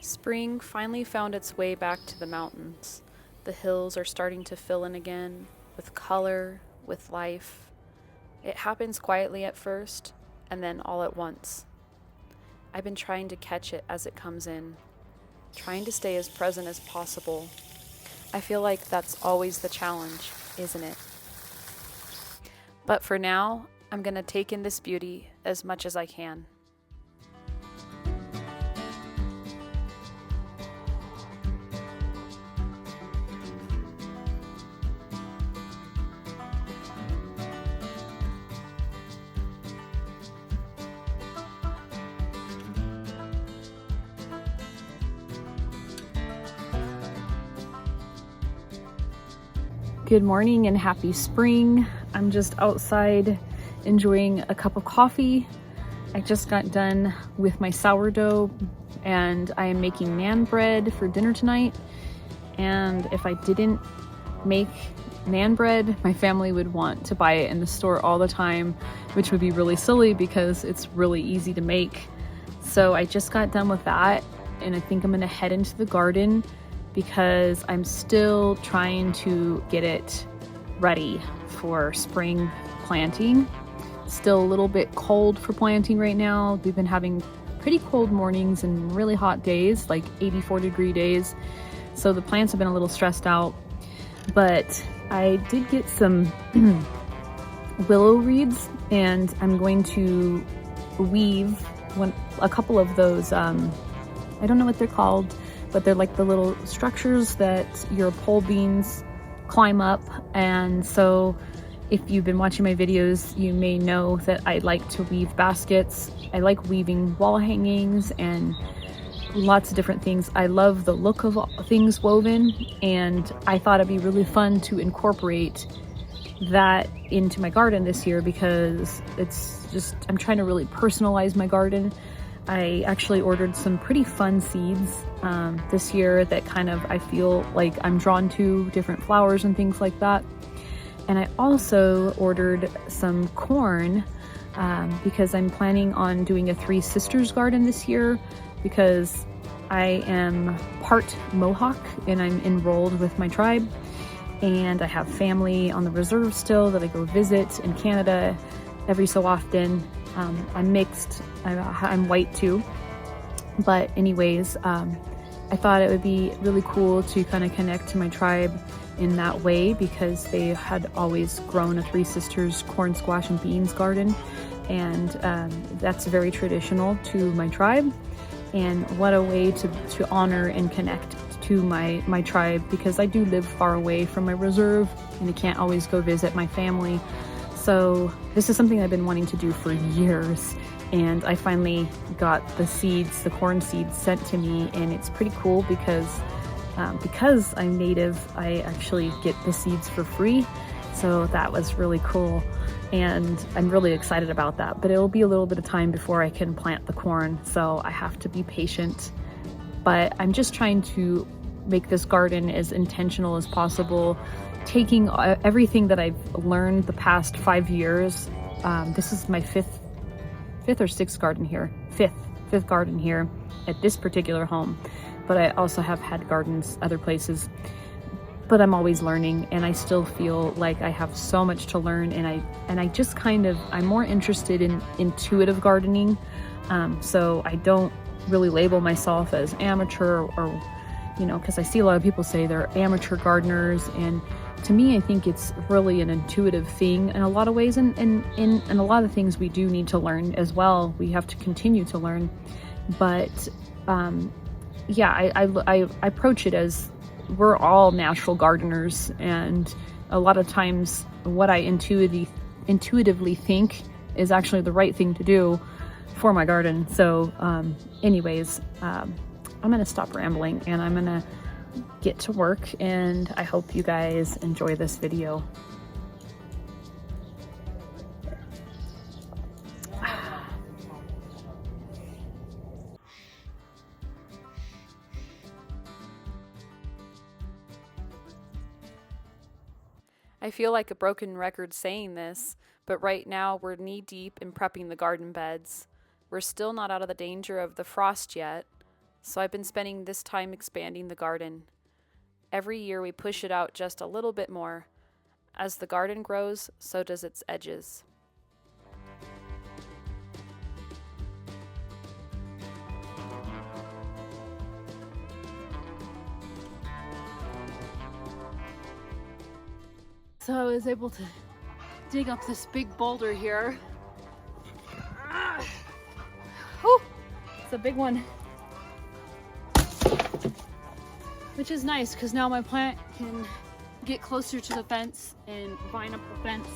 Spring finally found its way back to the mountains. The hills are starting to fill in again, with color, with life. It happens quietly at first, and then all at once. I've been trying to catch it as it comes in, trying to stay as present as possible. I feel like that's always the challenge, isn't it? But for now, I'm going to take in this beauty as much as I can. Good morning and happy spring. I'm just outside enjoying a cup of coffee. I just got done with my sourdough and I am making naan bread for dinner tonight. And if I didn't make naan bread, my family would want to buy it in the store all the time, which would be really silly because it's really easy to make. So I just got done with that and I think I'm gonna head into the garden because I'm still trying to get it ready for spring planting. Still a little bit cold for planting right now. We've been having pretty cold mornings and really hot days, like 84-degree days. So the plants have been a little stressed out, but I did get some willow reeds and I'm going to weave a couple of those, I don't know what they're called, but they're like the little structures that your pole beans climb up. And so if you've been watching my videos, you may know that I like to weave baskets. I like weaving wall hangings and lots of different things. I love the look of things woven, and I thought it'd be really fun to incorporate that into my garden this year because it's just, I'm trying to really personalize my garden. I actually ordered some pretty fun seeds this year that kind of, I feel like I'm drawn to different flowers and things like that. And I also ordered some corn because I'm planning on doing a Three Sisters garden this year because I am part Mohawk and I'm enrolled with my tribe. And I have family on the reserve still that I go visit in Canada every so often. I'm mixed, I'm white too. But anyways, I thought it would be really cool to kind of connect to my tribe in that way because they had always grown a Three Sisters corn, squash, and beans garden. And that's very traditional to my tribe. And what a way to honor and connect to my tribe because I do live far away from my reserve and I can't always go visit my family. So this is something I've been wanting to do for years, and I finally got the seeds, the corn seeds sent to me, and it's pretty cool because I'm native, I actually get the seeds for free. So that was really cool, and I'm really excited about that, but it'll be a little bit of time before I can plant the corn, so I have to be patient. But I'm just trying to make this garden as intentional as possible, taking everything that I've learned the past 5 years. This is my fifth or sixth garden here, fifth garden here at this particular home, but I also have had gardens other places. But I'm always learning, and I still feel like I have so much to learn, and I just kind of, I'm more interested in intuitive gardening. So I don't really label myself as amateur or you know, because I see a lot of people say they're amateur gardeners, and to me, I think it's really an intuitive thing in a lot of ways, and a lot of things we do need to learn as well. We have to continue to learn, but yeah, I approach it as we're all natural gardeners, and a lot of times what I intuitively think is actually the right thing to do for my garden. So anyways, I'm gonna stop rambling and I'm gonna get to work, and I hope you guys enjoy this video. I feel like a broken record saying this, but right now we're knee-deep in prepping the garden beds. We're still not out of the danger of the frost yet, So I've been spending this time expanding the garden. Every year we push it out just a little bit more. As the garden grows, so does its edges. So I was able to dig up this big boulder here. Oh, it's a big one. Which is nice because now my plant can get closer to the fence and vine up the fence.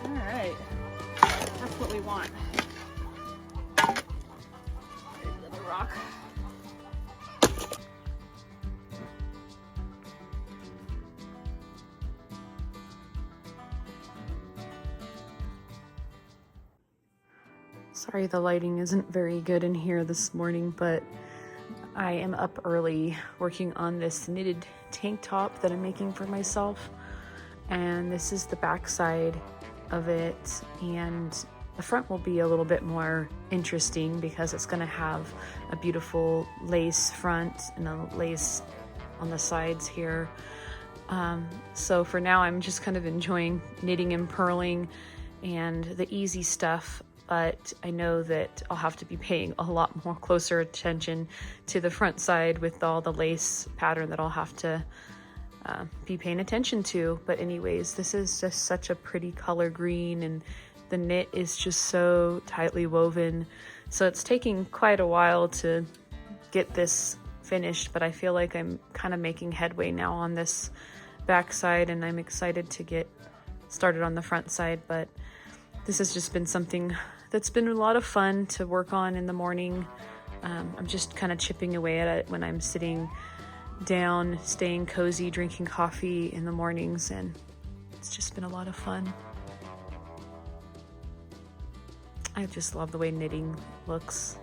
All right, that's what we want. Another rock. Sorry the lighting isn't very good in here this morning, but I am up early working on this knitted tank top that I'm making for myself. And this is the back side of it, and the front will be a little bit more interesting because it's going to have a beautiful lace front and a lace on the sides here. So for now I'm just kind of enjoying knitting and purling and the easy stuff, but I know that I'll have to be paying a lot more closer attention to the front side with all the lace pattern that I'll have to be paying attention to. But anyways, this is just such a pretty color green, and the knit is just so tightly woven. So it's taking quite a while to get this finished, but I feel like I'm kind of making headway now on this back side, and I'm excited to get started on the front side. But this has just been something that's been a lot of fun to work on in the morning. I'm just kind of chipping away at it when I'm sitting down, staying cozy, drinking coffee in the mornings, and it's just been a lot of fun. I just love the way knitting looks.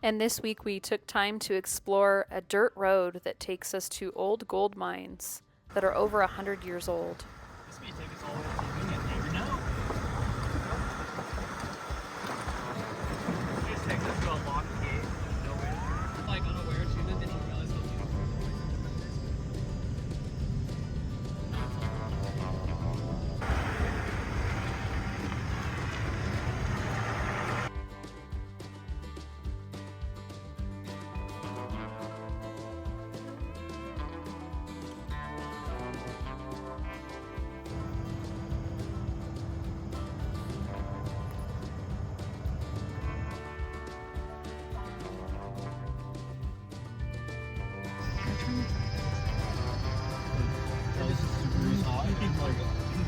And this week we took time to explore a dirt road that takes us to old gold mines that are over 100 years old. This may take us all the way to the union, you never know. It just takes us to a locked gate with no way through. Like unaware too, that didn't realize how beautiful the place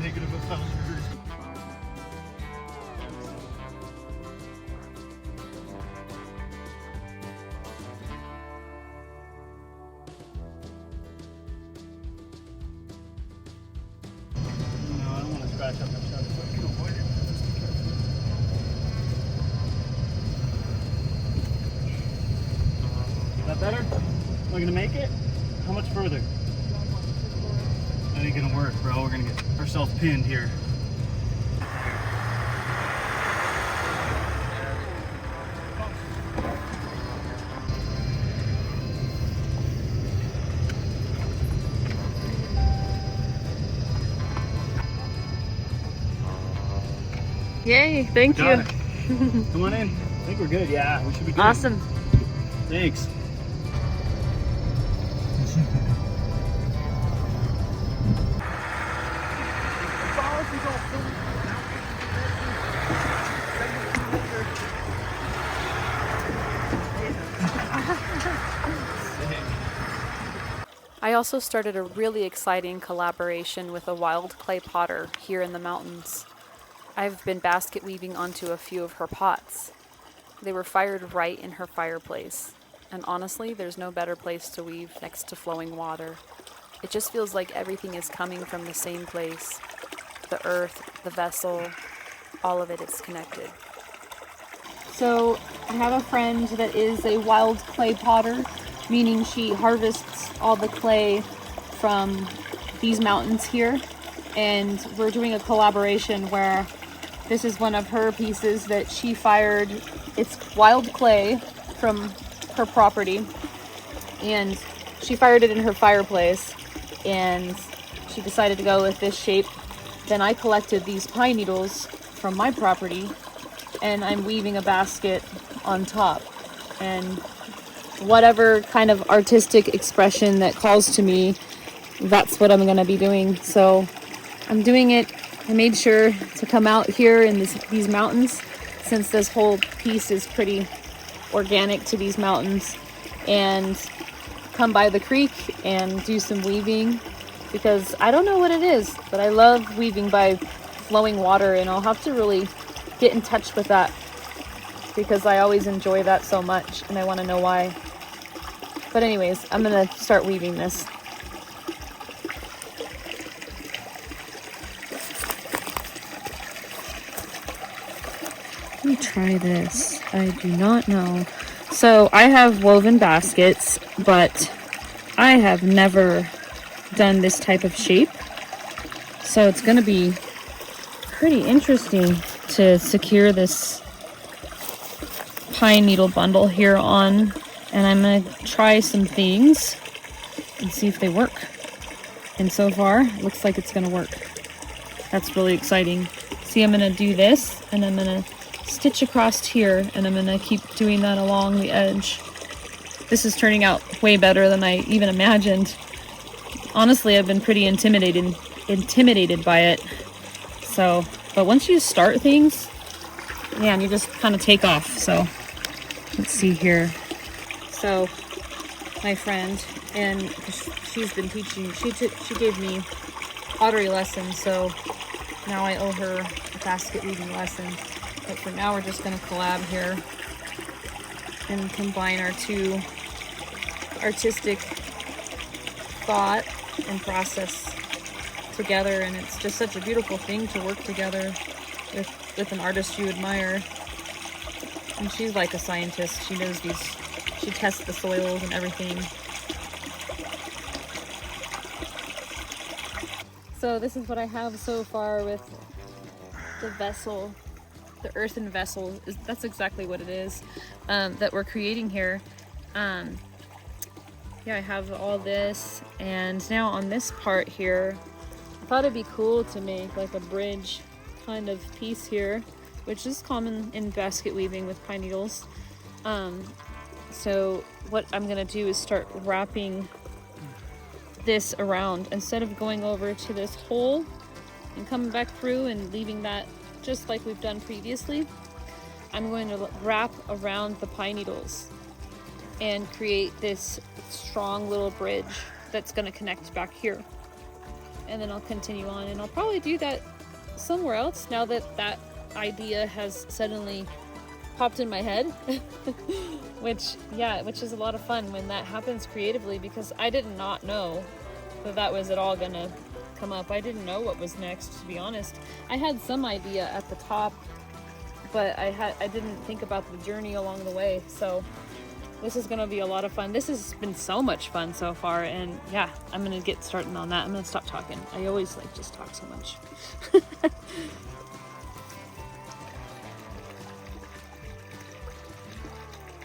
negative 1,000 degrees. No, I don't want to scratch up my truck, so I can avoid it. Is that better? Am I gonna make it? How much further? That ain't gonna work, bro. We're gonna get ourselves pinned here. Yay, thank you. Come on in. I think we're good. Yeah, we should be good. Awesome. Thanks. I also started a really exciting collaboration with a wild clay potter here in the mountains. I've been basket weaving onto a few of her pots. They were fired right in her fireplace, and honestly, there's no better place to weave next to flowing water. It just feels like everything is coming from the same place. The earth, the vessel, all of it is connected. So I have a friend that is a wild clay potter, meaning she harvests all the clay from these mountains here. And we're doing a collaboration where this is one of her pieces that she fired. It's wild clay from her property, and she fired it in her fireplace, and she decided to go with this shape. Then I collected these pine needles from my property, and I'm weaving a basket on top. And whatever kind of artistic expression that calls to me, that's what I'm gonna be doing. So I'm doing it. I made sure to come out here in these mountains, since this whole piece is pretty organic to these mountains, and come by the creek and do some weaving, because I don't know what it is, but I love weaving by flowing water, and I'll have to really get in touch with that because I always enjoy that so much and I want to know why. But anyways, I'm gonna start weaving this. Let me try this. I do not know. So I have woven baskets, but I have never done this type of shape. So it's going to be pretty interesting to secure this pine needle bundle here on. And I'm going to try some things and see if they work. And so far, it looks like it's going to work. That's really exciting. See, I'm going to do this, and I'm going to stitch across here, and I'm gonna keep doing that along the edge. This is turning out way better than I even imagined. Honestly, I've been pretty intimidated by it. So, but once you start things, man, you just kind of take off. So let's see here. So my friend, and she's been teaching, she gave me pottery lessons, so now I owe her a basket weaving lesson. But for now, we're just going to collab here and combine our two artistic thought and process together. And it's just such a beautiful thing to work together with an artist you admire. And she's like a scientist. She knows she tests the soils and everything. So this is what I have so far with the vessel. The earthen vessel, that's exactly what it is, that we're creating here. Yeah, I have all this, and now on this part here, I thought it'd be cool to make like a bridge kind of piece here, which is common in basket weaving with pine needles. So what I'm gonna do is start wrapping this around, instead of going over to this hole and coming back through and leaving that just like we've done previously. I'm going to wrap around the pine needles and create this strong little bridge that's going to connect back here. And then I'll continue on, and I'll probably do that somewhere else now that that idea has suddenly popped in my head. which is a lot of fun when that happens creatively, because I did not know that was at all gonna come up. I didn't know what was next, to be honest. I had some idea at the top, but I didn't think about the journey along the way. So this is gonna be a lot of fun. This has been so much fun so far, and yeah, I'm gonna get started on that. I'm gonna stop talking. I always like just talk so much.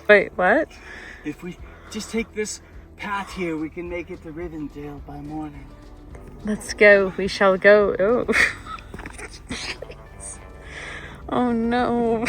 Wait, what? If we just take this path here, we can make it to Rivendell by morning. Let's go. We shall go. Oh, oh no.